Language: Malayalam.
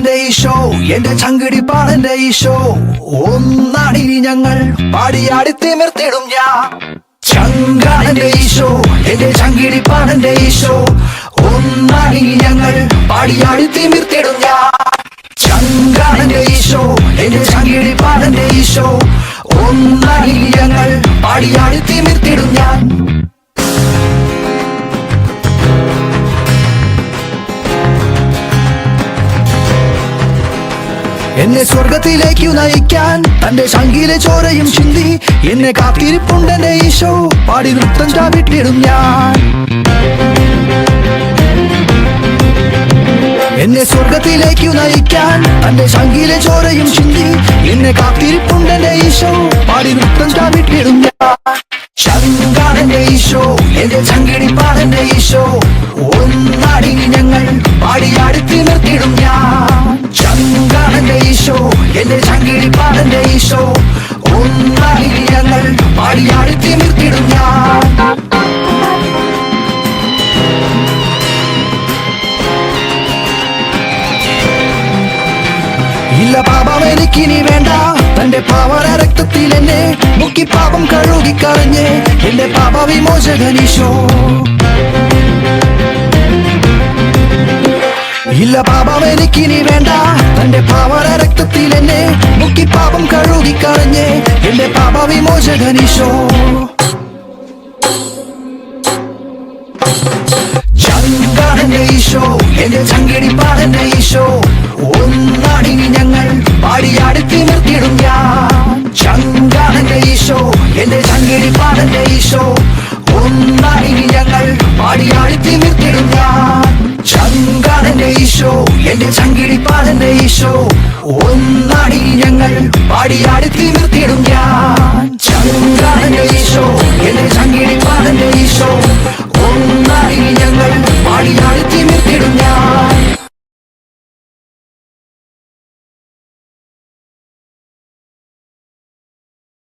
പാടന്റെ ഈശോ എന്റെ ചങ്കിടി പാടന്റെ ഈശോ ഒന്നാണിനി ഞങ്ങൾ പാടിയാടി തിമിർത്തിടും ഞാൻ ചങ്കാടന്റെ ഈശോ എന്റെ ചങ്കിടി പാടന്റെ ഈശോ ഒന്നാണിനി ഞങ്ങൾ പാടിയാടി തിമിർത്തിടും ഞാൻ ചങ്കാടന്റെ ഈശോ എന്റെ ചങ്കിടി പാടന്റെ ഈശോ ഒന്നാണിനി ഞങ്ങൾ പാടിയാടി തിമിർത്തിടും ഞാൻ എന്നെ സ്വർഗത്തിലേക്കു നയിക്കാൻ തന്റെ ശങ്കിലെ ചോരയും ചിന്തി എന്നെ കാത്തിരിപ്പുണ്ടെന്റെ ഈശോ പാടി നൃത്തം ചാവിട്ടിടും ഞാൻ എന്നെ സ്വർഗത്തിലേക്കു നയിക്കാൻ തന്റെ ശങ്കിലെ ചോരയും ചിന്തി എന്നെ കാത്തിരിപ്പുണ്ടെന്റെ ഈശോ പാടി നൃത്തം ചാവിട്ടിടും ഞാൻ ശങ്കാടന്റെ ഈശോ എന്റെ ചങ്കിടി പാടന്റെ ഈശോ ഒന്നാടിനി ഞങ്ങൾ പാടിയാടി തിമിർത്തിടും ഞാൻ ചങ്കാടന്റെ ഈശോ എന്റെ ചങ്കിടി പാടന്റെ ഈശോ ഒന്നാടിനി ഞങ്ങൾ പാടിയാടി തിമിർത്തിടും ഞാൻ ഇല്ല പാപം എനിക്കിനി വേണ്ട തന്റെ പാവന രക്തത്തിൽ എന്നെ മുക്കി പാപം കഴുകിക്കളഞ്ഞ് എന്റെ പാപ വിമോചകനീശോ ഇല്ല പാപം എനിക്കിനി വേണ്ട തന്റെ പാവന രക്തത്തിൽ എന്നെ മുക്കി പാപം കഴുകിക്കളഞ്ഞ് എന്റെ പാപ വിമോചകനീശോ ചങ്കാടന്റെ ഈശോ എന്റെ ചങ്കിടി പാടന്റെ ഈശോ ഒന്നാടിനി ഞങ്ങൾ പാടിയാടി തിമിർത്തിടും ഞാൻ ചങ്കാടന്റെ ഈശോ എന്റെ ചങ്കിടി പാടന്റെ ഈശോ ഒന്നാടിനി ഞങ്ങൾ പാടിയാടി തിമിർത്തിടും ഞാൻ ചങ്കാടന്റെ ഈശോ എന്റെ ചങ്കിടി പാടന്റെ ഈശോ ഒന്നാടിനി ഞങ്ങൾ പാടിയാടി തിമിർത്തിടും ഞാൻ